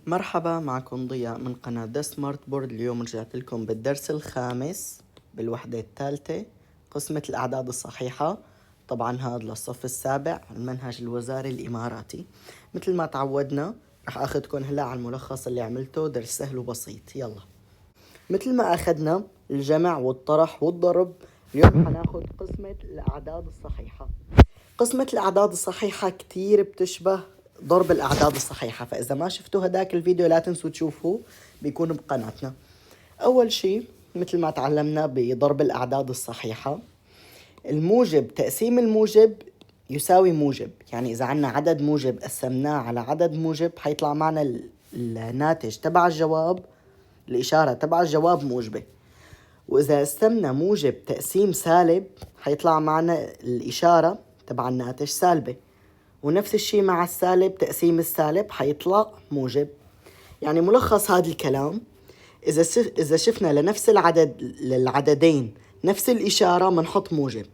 مرحبا، معكم ضياء من قناة ذا سمارت بورد. اليوم رجعت لكم بالدرس الخامس بالوحدة الثالثة، قسمة الأعداد الصحيحة. طبعا هذا للصف السابع، المنهج الوزاري الإماراتي. مثل ما تعودنا رح أخذكم هلا على الملخص اللي عملته، درس سهل وبسيط. يلا، مثل ما أخذنا الجمع والطرح والضرب، اليوم حناخذ قسمة الأعداد الصحيحة. قسمة الأعداد الصحيحة كتير بتشبه ضرب الأعداد الصحيحة، فإذا ما شفتوا هداك الفيديو لا تنسوا تشوفوه، بيكون بقناتنا. أول شي مثل ما تعلمنا بضرب الأعداد الصحيحة، الموجب تقسيم الموجب يساوي موجب. يعني إذا عنا عدد موجب قسمناه على عدد موجب حيطلع معنا الناتج تبع الجواب، الإشارة تبع الجواب موجبة. وإذا قسمنا موجب تقسيم سالب حيطلع معنا الإشارة تبع الناتج سالبة. ونفس الشيء مع السالب، تقسيم السالب حيطلع موجب. يعني ملخص هذا الكلام، إذا شفنا لنفس للعددين نفس الإشارة منحط موجب،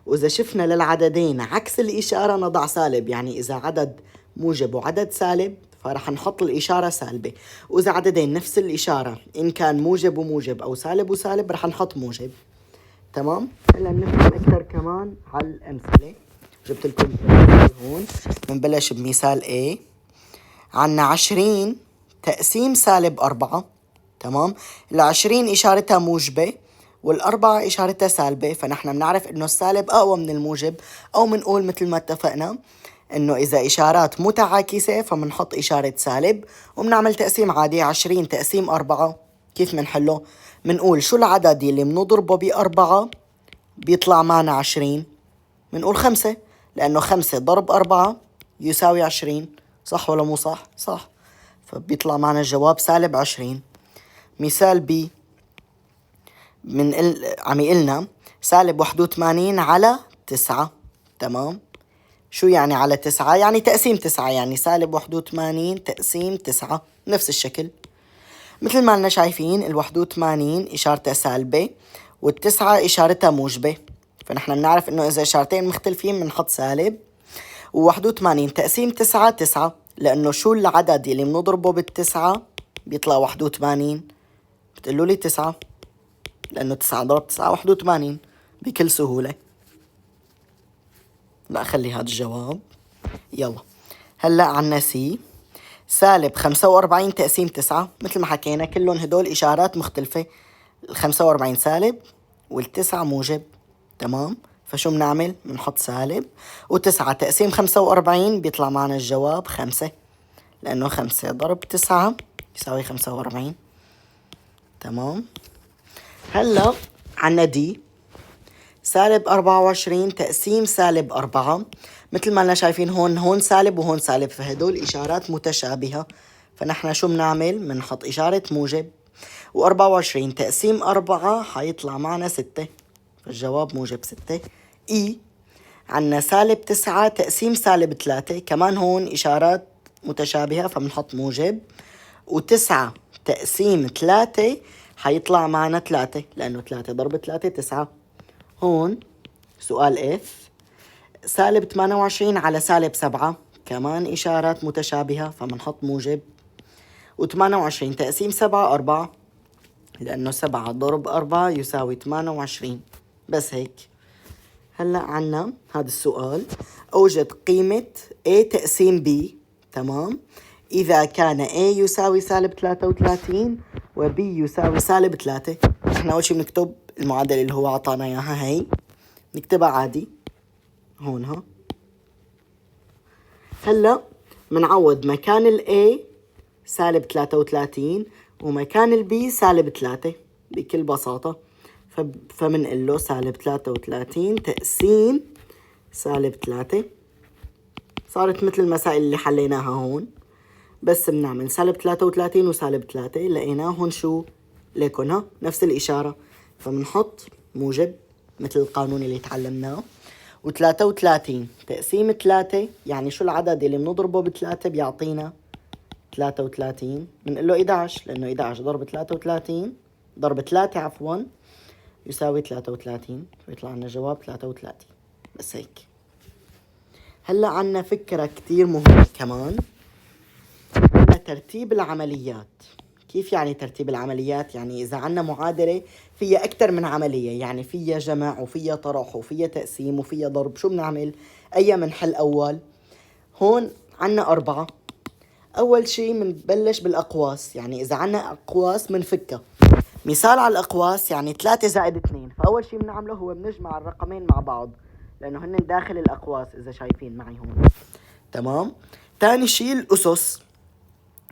وإذا شفنا للعددين عكس الإشارة نضع سالب. يعني إذا عدد موجب وعدد سالب فرح نحط الإشارة سالبة، وإذا عددين نفس الإشارة إن كان موجب وموجب أو سالب وسالب رح نحط موجب. تمام؟ هلا بنفهم أكثر كمان على الأمثلة. جبت لكم هون. بنبلش بمثال A. عنا 20 تقسيم سالب 4. تمام؟ ال20 إشارتها موجبة والأربعة إشارتها سالبة، فنحن بنعرف إنه السالب أقوى من الموجب، أو بنقول مثل ما اتفقنا إنه إذا إشارات متعاكسة فبنحط إشارة سالب، وبنعمل تقسيم عادي. 20 تقسيم 4 كيف بنحله؟ بنقول شو العدد اللي بنضربه ب4 بيطلع معنا 20؟ بنقول 5، لأنه 5 ضرب 4 يساوي 20. صح ولا مو صح؟ صح. فبيطلع معنا الجواب سالب 20. مثال B، عم يقلنا سالب 81 على 9. تمام؟ شو يعني على 9؟ يعني تقسيم 9، يعني سالب 81 تقسيم 9. نفس الشكل مثل ما لنا شايفين، ال81 إشارتها سالبة والتسعة إشارتها موجبة، فنحن بنعرف إنه إذا إشارتين مختلفين بنحط سالب. و81 تقسيم 9 9، لأنه شو العدد اللي بنضربه بالتسعة بيطلع 81؟ بتقولوا لي 9، لأنه 9 ضرب 9 81 بكل سهولة. لا، خلي هذا الجواب. يلا هلأ عنا سي، سالب 45 تقسيم 9. مثل ما حكينا كلهم هدول إشارات مختلفة، 45 سالب والتسعة موجب. تمام؟ فشو بنعمل؟ بنحط سالب، و9 تقسيم 45 بيطلع معنا الجواب 5، لأنه 5 ضرب 9 يساوي 45. تمام؟ هلا عنا دي، سالب 24 تقسيم سالب 4. مثل ما لنا شايفين هون سالب وهون سالب، فهدول إشارات متشابهة، فنحن شو بنعمل؟ بنحط إشارة موجب. و24 تقسيم 4 حيطلع معنا 6، فالجواب موجب 6. إي، عنا سالب 9 تقسيم سالب 3، كمان هون إشارات متشابهة فبنحط موجب. و9 تقسيم 3 حيطلع معنا 3، لأنه 3 ضرب 3 9. هون سؤال اف، سالب 28 على سالب 7، كمان إشارات متشابهة فبنحط موجب. و28 تقسيم 7 4، لأنه 7 ضرب 4 يساوي 28. بس هيك. هلأ عنا هذا السؤال، أوجد قيمة A تقسيم B. تمام؟ إذا كان A يساوي سالب 33 و B يساوي سالب 3. احنا أول شي بنكتب المعادلة اللي هو عطانا إياها، هي نكتبها عادي هون. ها هلأ منعوض مكان ال A سالب 33 ومكان ال B سالب 3 بكل بساطة. فمنقل له سالب 33 تقسيم سالب 3. صارت مثل المسائل اللي حليناها هون، بس بنعمل سالب 33 وسالب 3 لقيناهن شو ليكن، ها نفس الإشارة، فبنحط موجب مثل القانون اللي تعلمناه. و33 تقسيم 3، يعني شو العدد اللي بنضربه ب3 بيعطينا 33. بنقول له 11، لأنه 11 ضرب 33 ضرب 3 عفوا يساوي 33، فيطلع لنا جواب 33. بس هيك. هلا عنا فكرة كتير مهمة كمان، ترتيب العمليات. كيف يعني ترتيب العمليات؟ يعني إذا عنا معادلة فيها أكثر من عملية، يعني فيها جمع وفيها طرح وفيها تقسيم وفيها ضرب، شو بنعمل؟ أي منحل أول؟ هون عنا 4. أول شي منبلش بالأقواس، يعني إذا عنا أقواس منفكها. مثال على الأقواس يعني 3 زائد 2، فأول شي بنعمله هو بنجمع الرقمين مع بعض، لأنه هن داخل الأقواس إذا شايفين معي هون. تمام. تاني شي الأسس.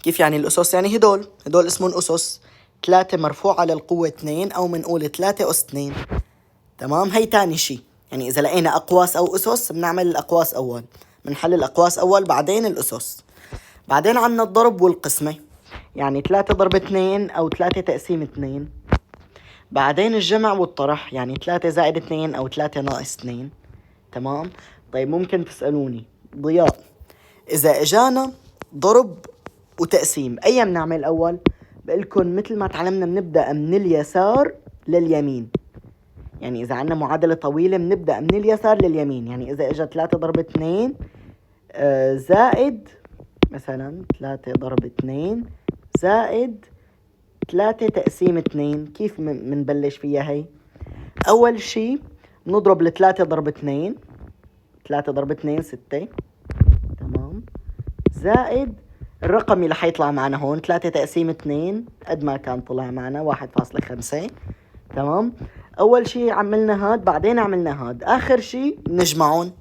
كيف يعني الأسس؟ يعني هدول اسمهم أسس. 3 مرفوعة للقوة 2، أو منقول 3 أس 2. تمام. هي تاني شي، يعني إذا لقينا أقواس أو أسس بنعمل الأقواس أول، بنحل الأقواس أول بعدين الأسس. بعدين عنا الضرب والقسمة، يعني 3 ضرب 2 أو 3 تقسيم 2. بعدين الجمع والطرح، يعني 3 زائد 2 أو 3 ناقص 2. تمام. طيب ممكن تسألوني ضياء، إذا إجانا ضرب وتقسيم أي بنعمل أول؟ بقلكن مثل ما تعلمنا بنبدأ من اليسار لليمين، يعني إذا عنا معادلة طويلة بنبدأ من اليسار لليمين. يعني إذا إجا 3 ضرب 2 زائد مثلا 3 ضرب 2 زائد 3 تقسيم 2، كيف منبلش فيها هي؟ أول شي نضرب 3 ضرب 2، 3 ضرب 2 6. تمام. زائد الرقم اللي حيطلع معنا هون 3 تقسيم 2 قد ما كان طلع معنا 1.5. تمام. أول شي عملنا هاد، بعدين عملنا هاد، آخر شي نجمعون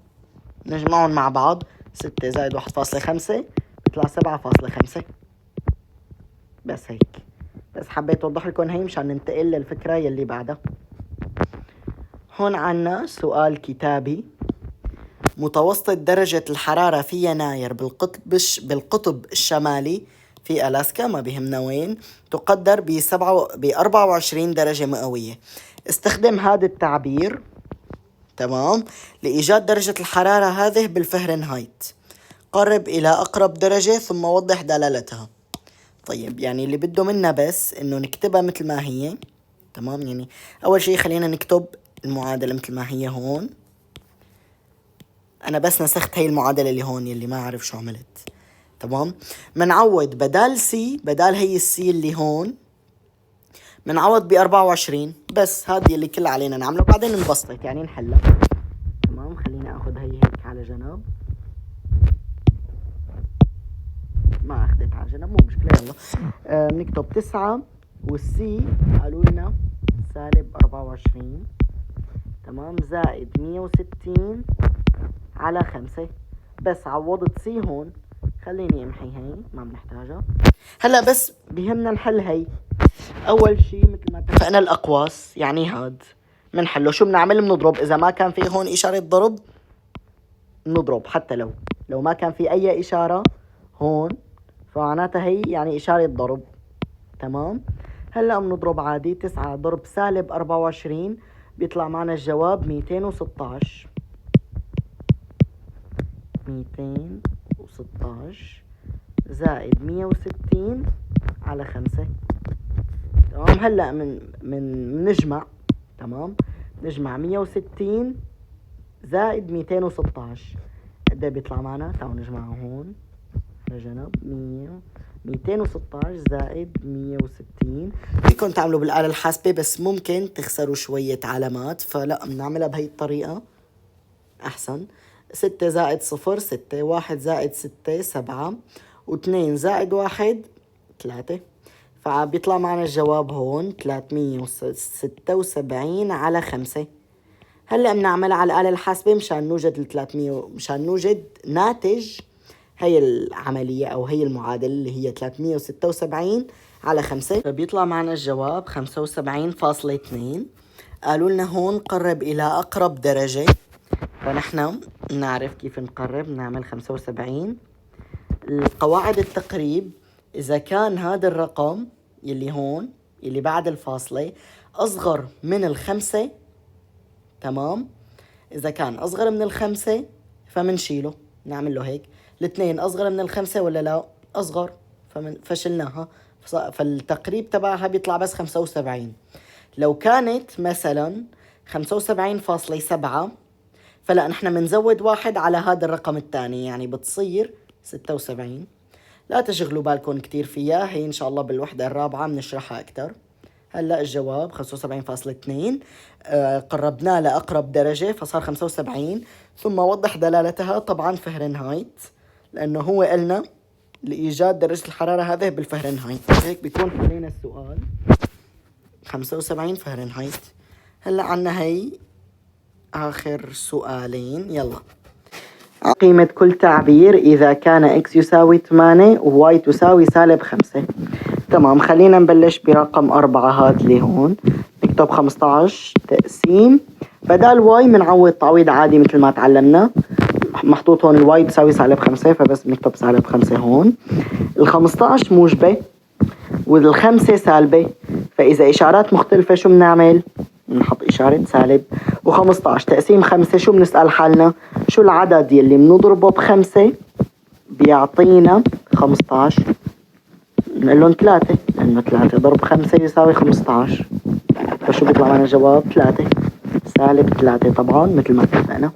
مع بعض. 6 زائد 1.5 بيطلع 7.5. بس هيك، بس حبيت أوضح لكم هي مشان ننتقل للفكرة يلي بعدها. هون عنا سؤال كتابي. متوسط درجة الحرارة في يناير بالقطب الشمالي في ألاسكا، ما بيهمنا وين، تقدر ب 24 درجة مئوية. استخدم هذا التعبير، تمام، لإيجاد درجة الحرارة هذه بالفهرنهايت. قرب إلى أقرب درجة ثم وضح دلالتها. طيب يعني اللي بده منا بس إنه نكتبها مثل ما هي. تمام. يعني أول شيء خلينا نكتب المعادلة مثل ما هي هون. أنا بس نسخت هاي المعادلة اللي هون اللي ما أعرف شو عملت. تمام. منعوض بدال سي، بدال هي السي اللي هون منعوض ب24. بس هذه اللي كل علينا نعمله، بعدين نبسط يعني نحلها. تمام. خليني أخذ هي هيك على جنب، ما أخذت على جنب مو مشكلة. يلا نكتب 9 والسي قالوا لنا -24. تمام. زائد 160 على 5. بس عوضت سي هون، خليني امحي هي ما بنحتاجها. هلا بس بيهمنا نحل هي. اول شي مثل ما اتفقنا الاقواس، يعني هاد بنحله. شو بنعمل؟ بنضرب. اذا ما كان في هون اشارة ضرب نضرب، حتى لو ما كان في اي اشارة هون فمعناتها هي يعني اشارة ضرب. تمام. هلا بنضرب عادي. 9 ضرب -24 بيطلع معنا الجواب 216. 216 زائد 160 على 5. تمام. هلا من نجمع. تمام. نجمع 160 زائد 216 قد ايه بيطلع معنا؟ تعالوا نجمعه هون على جنب. 216 زائد 160. فيكم تعملوا بالآلة الحاسبة بس ممكن تخسروا شوية علامات، فلا بنعملها بهي الطريقة أحسن. 6 زائد 0 6، 1 زائد 6 7، و2 زائد 1 3. فبيطلع معنا الجواب هون 376 على 5. هلأ بنعملها على الآلة الحاسبة مشان نوجد 300، مشان نوجد ناتج هي العملية أو هي المعادلة اللي هي 376 على 5. فبيطلع معنا الجواب 75.2. قالوا لنا هون قرب إلى أقرب درجة، فنحن نعرف كيف نقرب. نعمل 75. القواعد التقريب، إذا كان هذا الرقم يلي هون يلي بعد الفاصلة أصغر من 5، تمام، إذا كان أصغر من 5 فمنشيله، نعمل له هيك. 2 أصغر من 5 ولا لا؟ أصغر، فشلناها، فالتقريب تبعها بيطلع بس 75. لو كانت مثلا 75.7 فلا نحن منزود 1 على هذا الرقم الثاني، يعني بتصير 76. لا تشغلوا بالكم كتير فيها، هي إن شاء الله بالوحدة الرابعة بنشرحها أكتر. هلأ الجواب 75.2. قربناه لأقرب درجة فصار 75. ثم وضح دلالتها طبعا فهرنهايت، لأنه هو قلنا لإيجاد درجة الحرارة هذه بالفهرنهايت، هيك بيكون حلينا السؤال 75 فهرنهايت. هلأ عنا هي آخر سؤالين. يلا، قيمة كل تعبير إذا كان x يساوي 8 و y تساوي -5. تمام، خلينا نبلش برقم 4 هاد اللي هون. نكتب 15 تقسيم بدال y منعوض تعويض عادي مثل ما تعلمنا. محطوط هون الواي تساوي -5 فبس بنكتب -5 هون. ال15 موجبة وال5 سالبة، فإذا إشارات مختلفة شو بنعمل؟ بنحط إشارة سالب. و15 تقسيم 5 شو بنسأل حالنا؟ شو العدد يلي بنضربه ب5 بيعطينا 15؟ بنقول لهم 3، لأنه 3 ضرب 5 يساوي 15. فشو بيطلع معنا جواب؟ 3 -3 طبعا مثل ما اتفقنا.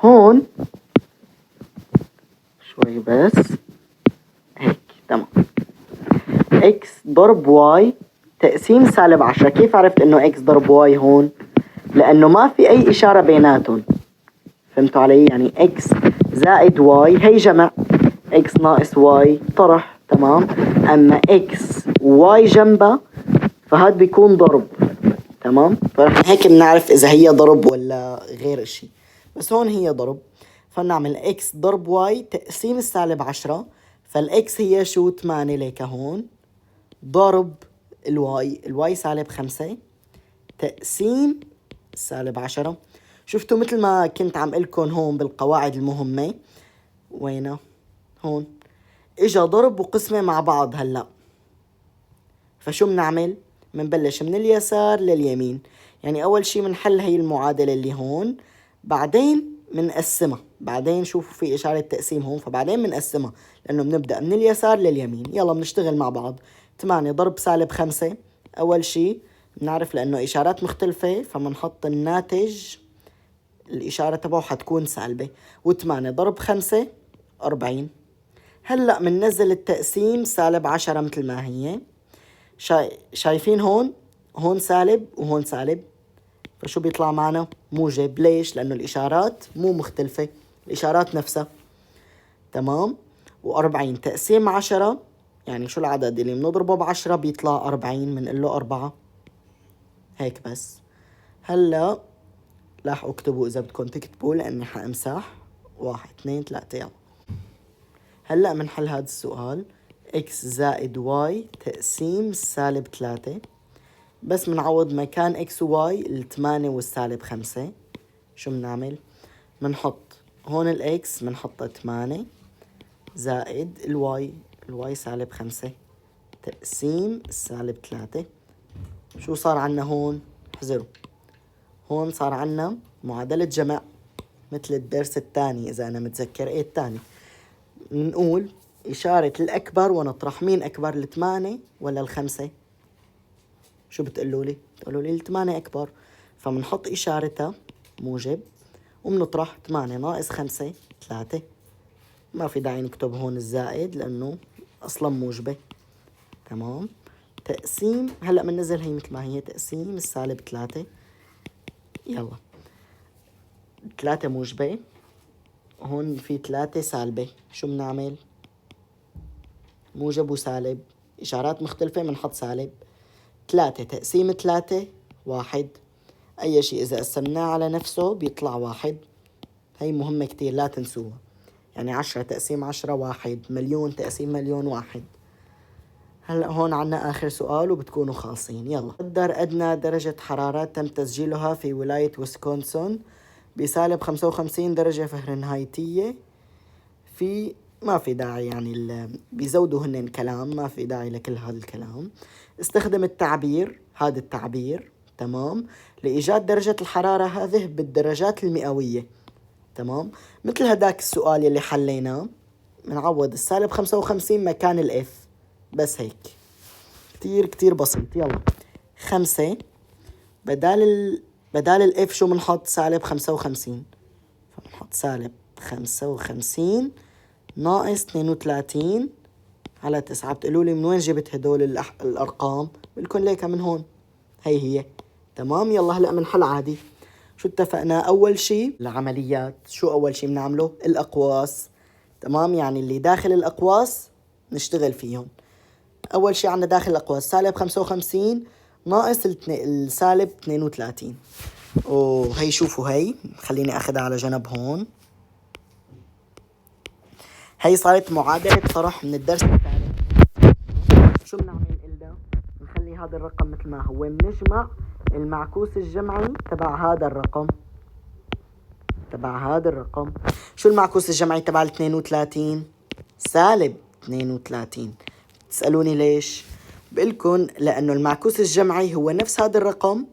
هون شوي بس هيك تمام. x ضرب y تقسيم -10. كيف عرفت انه x ضرب y هون؟ لانه ما في اي اشارة بيناتهم. فهمتوا علي؟ يعني x زائد y هي جمع، x ناقص y طرح. تمام. اما x y جنبها فهاد بيكون ضرب. تمام، فهيك بنعرف اذا هي ضرب ولا غير اشي. بس هون هي ضرب، فنعمل x ضرب y تقسيم -10. فالاكس هي شو؟ 8 ليك هون ضرب الواي -5 تقسيم -10. شفتوا مثل ما كنت عم قلكن هون بالقواعد المهمة وينه؟ هون اجا ضرب وقسمة مع بعض. هلأ فشو بنعمل؟ منبلش من اليسار لليمين. يعني أول شي منحل هي المعادلة اللي هون، بعدين منقسمها. بعدين شوفوا في إشارة تقسيم هون، فبعدين منقسمها لأنه بنبدأ من اليسار لليمين. يلا بنشتغل مع بعض. 8 ضرب -5. أول شي بنعرف لأنه إشارات مختلفة فمنحط الناتج الإشارة تبعه حتكون سالبة. و8 ضرب 5 40. هلأ مننزل التقسيم -10 مثل ما هي. شايفين هون سالب وهون سالب، فشو بيطلع معنا؟ موجب. ليش؟ لأنه الإشارات مو مختلفة، الإشارات نفسها. تمام. و40 تقسيم 10 يعني شو العدد اللي بنضربه ب10 بيطلع 40، بنقول له 4. هيك بس. هلا لاحقوا اكتبوا إذا بدكم تكتبوا لأني حأمسح. 1 2 3. يلا هلا منحل هذا السؤال. x زائد y تقسيم -3. بس منعوض مكان x و y 8 والسالب 5. شو بنعمل؟ منحط هون الاكس منحطها 8 زائد الواي -5 تقسيم -3. شو صار عنا هون؟ احذروا، هون صار عنا معادلة جمع مثل الدرس الثاني إذا أنا متذكر. الثاني نقول إشارة الأكبر ونطرح. مين أكبر، 8 ولا 5؟ شو بتقولوا لي؟ بتقولوا لي 8 أكبر، فمنحط إشارتها موجب ومنطرح. 8 ناقص 5 3. ما في داعي نكتب هون الزائد لأنه أصلا موجبة. تمام. تقسيم هلأ مننزل هي مثل ما هي تقسيم -3. يلا 3 موجبة، هون في 3 سالبة. شو بنعمل؟ موجب وسالب، إشارات مختلفة منحط سالب. 3 تقسيم 3 1. أي شيء إذا قسمناه على نفسه بيطلع 1. هي مهمة كتير لا تنسوها. يعني 10 تقسيم 10 1، مليون تقسيم مليون 1. هلأ هون عنا آخر سؤال وبتكونوا خالصين. يلا، قدر أدنى درجة حرارة تم تسجيلها في ولاية ويسكونسن ب-55 درجة فهرنهايتية. ما في داعي يعني بيزودوا هن كلام، ما في داعي لكل هذا الكلام. استخدم هذا التعبير تمام لإيجاد درجة الحرارة هذه بالدرجات المئوية. تمام، مثل هداك السؤال يلي حليناه منعوض -55 مكان الإف. بس هيك كتير كتير بسيط. يلا 5 بدال الإف شو منحط؟ -55. فمنحط -55 ناقص 32 على 9. بتقولوا لي من وين جبت هدول الأرقام؟ بقولكن ليكها من هون، هي تمام. يلا هلأ بنحل عادي. شو اتفقنا؟ أول شي العمليات، شو أول شي بنعمله؟ الأقواس، تمام. يعني اللي داخل الأقواس نشتغل فيهم. أول شي عنا داخل الأقواس سالب 55 ناقص السالب 32. وهي شوفوا، هي خليني أخذها على جنب هون. هي صارت معادلة طرح من الدرس الثالث. شو بنعمل إلنا؟ نخلي هذا الرقم مثل ما هو، بنجمع المعكوس الجمعي تبع هذا الرقم. شو المعكوس الجمعي تبع 32؟ سالب 32. تسألوني ليش؟ بقولكن لأنه المعكوس الجمعي هو نفس هذا الرقم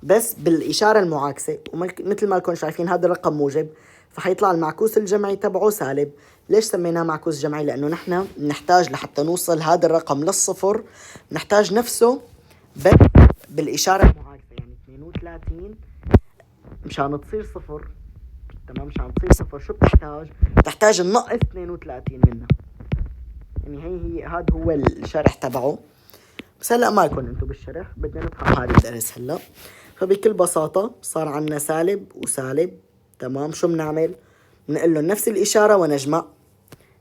بس بالإشارة المعاكسة، ومثل ما لكم شايفين هذا الرقم موجب، فحيطلع المعكوس الجمعي تبعه سالب. ليش سميناه معكوس جمعي؟ لأنه نحن نحتاج لحتى نوصل هذا الرقم للصفر نحتاج نفسه بس بالإشارة المعاكسة، يعني 32 مشان تصير صفر، تمام. مشان تصير صفر شو بتحتاج ننقص 32 منها. يعني هي هذا هو الشرح تبعه. بس هلأ ما يكون انتو بالشرح، بدنا نفهم هذا الدرس هلأ. فبكل بساطة صار عنا سالب وسالب، تمام. شو بنعمل؟ بنقول له نفس الإشارة ونجمع،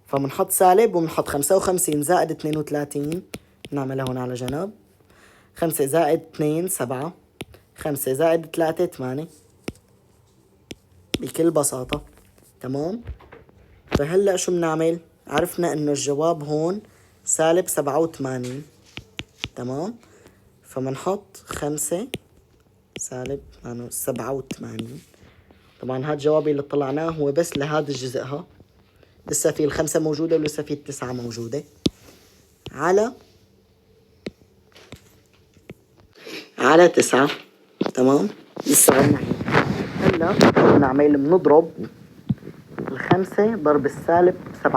فبنحط سالب وبنحط 55 زائد 32، نعملها هون على جنب. 5 زائد 2 7، 5 زائد 3 8، بكل بساطة، تمام. فهلأ شو بنعمل؟ عرفنا انه الجواب هون سالب 87، تمام. فمنحط 5 سالب 87. طبعا هاد جوابي اللي طلعناه هو بس لهذا الجزء، ها لسه في 5 موجودة ولسه في 9 موجودة على 9، تمام. لسه عنا. هلا بنضرب 5 ضرب السالب 87،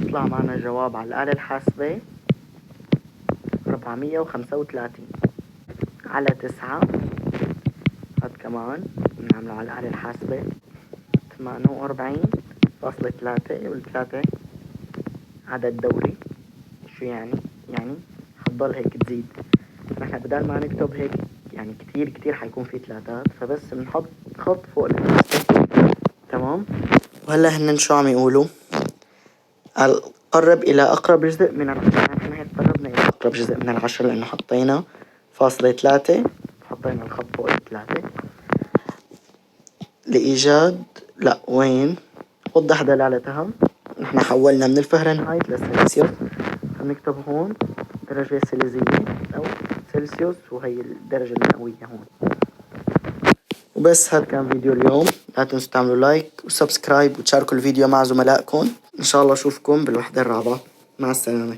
يطلع معنا جواب على الآلة الحاسبة 435 على 9. هاد كمان بنعمله على الآلة الحاسبة 48.3، والثلاثة عدد دوري. شو يعني حتضل هيك تزيد. نحن بدل ما نكتب هيك يعني كتير حيكون في ثلاثات، فبس بنحط خط فوق الخمسة، تمام. وهلا هن شو عم يقولوا؟ قرب إلى أقرب جزء من العشرة. نحن هيك قربنا إلى أقرب جزء من العشرة لأنه حطينا فاصلة 3، حطينا الخط فوق 3 لإيجاد. لا وين؟ وضح دلالتها. نحن حولنا من الفهرنهايت للسلسيوس، فنكتب هون درجة سيليزية أو سلسيوس، وهي الدرجة المئوية هون. وبس هذا كان فيديو اليوم. لا تنسوا تعملوا لايك وسبسكرايب وتشاركوا الفيديو مع زملائكم. إن شاء الله أشوفكم بالوحدة الرابعة. مع السلامة.